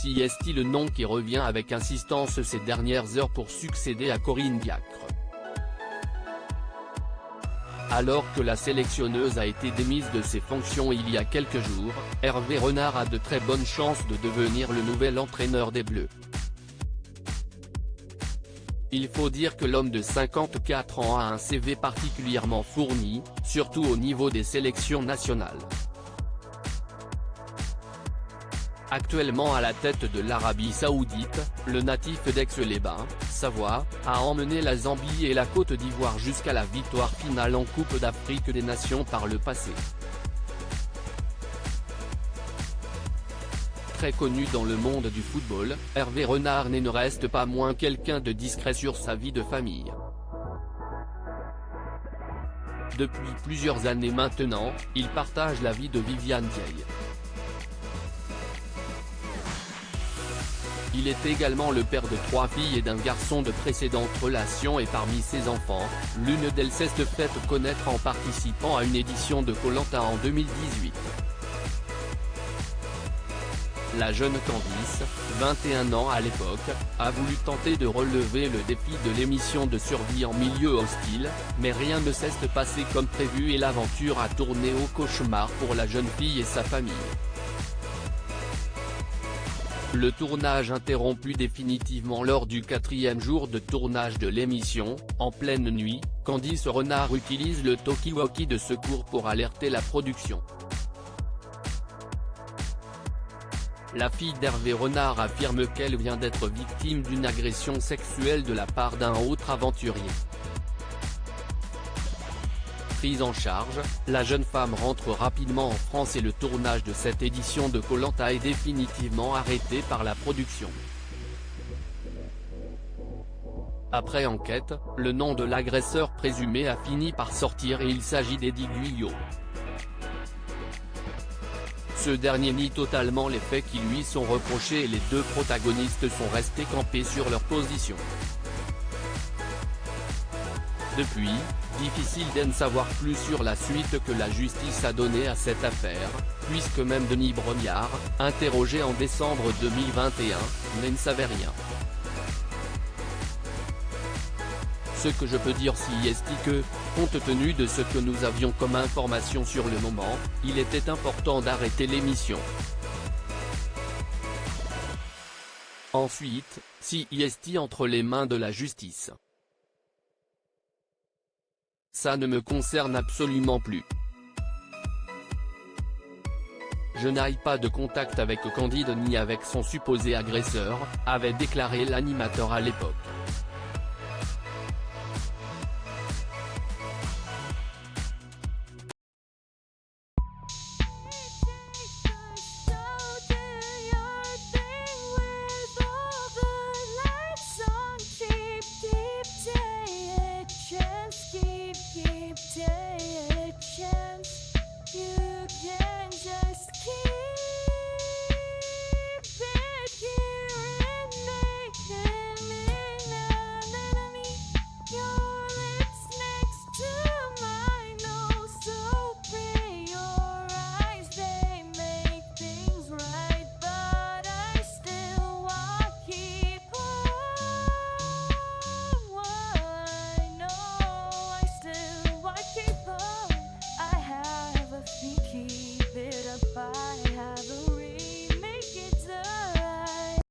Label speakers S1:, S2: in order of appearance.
S1: Siesti, le nom qui revient avec insistance ces dernières heures pour succéder à Corinne Diacre. Alors que la sélectionneuse a été démise de ses fonctions il y a quelques jours, Hervé Renard a de très bonnes chances de devenir le nouvel entraîneur des Bleus. Il faut dire que l'homme de 54 ans a un CV particulièrement fourni, surtout au niveau des sélections nationales. Actuellement à la tête de l'Arabie Saoudite, le natif d'Aix-les-Bains, Savoie, a emmené la Zambie et la Côte d'Ivoire jusqu'à la victoire finale en Coupe d'Afrique des Nations par le passé. Très connu dans le monde du football, Hervé Renard ne reste pas moins quelqu'un de discret sur sa vie de famille. Depuis plusieurs années maintenant, il partage la vie de Viviane Dieye. Il est également le père de 3 filles et d'un garçon de précédentes relations, et parmi ses enfants, l'une d'elles s'est faite connaître en participant à une édition de Koh-Lanta en 2018. La jeune Candice, 21 ans à l'époque, a voulu tenter de relever le défi de l'émission de survie en milieu hostile, mais rien ne s'est passé comme prévu et l'aventure a tourné au cauchemar pour la jeune fille et sa famille. Le tournage interrompu définitivement lors du 4e jour de tournage de l'émission, en pleine nuit, Candice Renard utilise le talkie-walkie de secours pour alerter la production. La fille d'Hervé Renard affirme qu'elle vient d'être victime d'une agression sexuelle de la part d'un autre aventurier. Prise en charge, la jeune femme rentre rapidement en France et le tournage de cette édition de Koh-Lanta est définitivement arrêté par la production. Après enquête, le nom de l'agresseur présumé a fini par sortir et il s'agit d'Eddie Guyot. Ce dernier nie totalement les faits qui lui sont reprochés et les deux protagonistes sont restés campés sur leur position. Depuis, difficile d'en savoir plus sur la suite que la justice a donnée à cette affaire, puisque même Denis Brognard, interrogé en décembre 2021, ne savait rien. Ce que je peux dire est que, compte tenu de ce que nous avions comme information sur le moment, il était important d'arrêter l'émission. Ensuite, Siesti entre les mains de la justice. Ça ne me concerne absolument plus. Je n'ai pas de contact avec Candide ni avec son supposé agresseur, avait déclaré l'animateur à l'époque.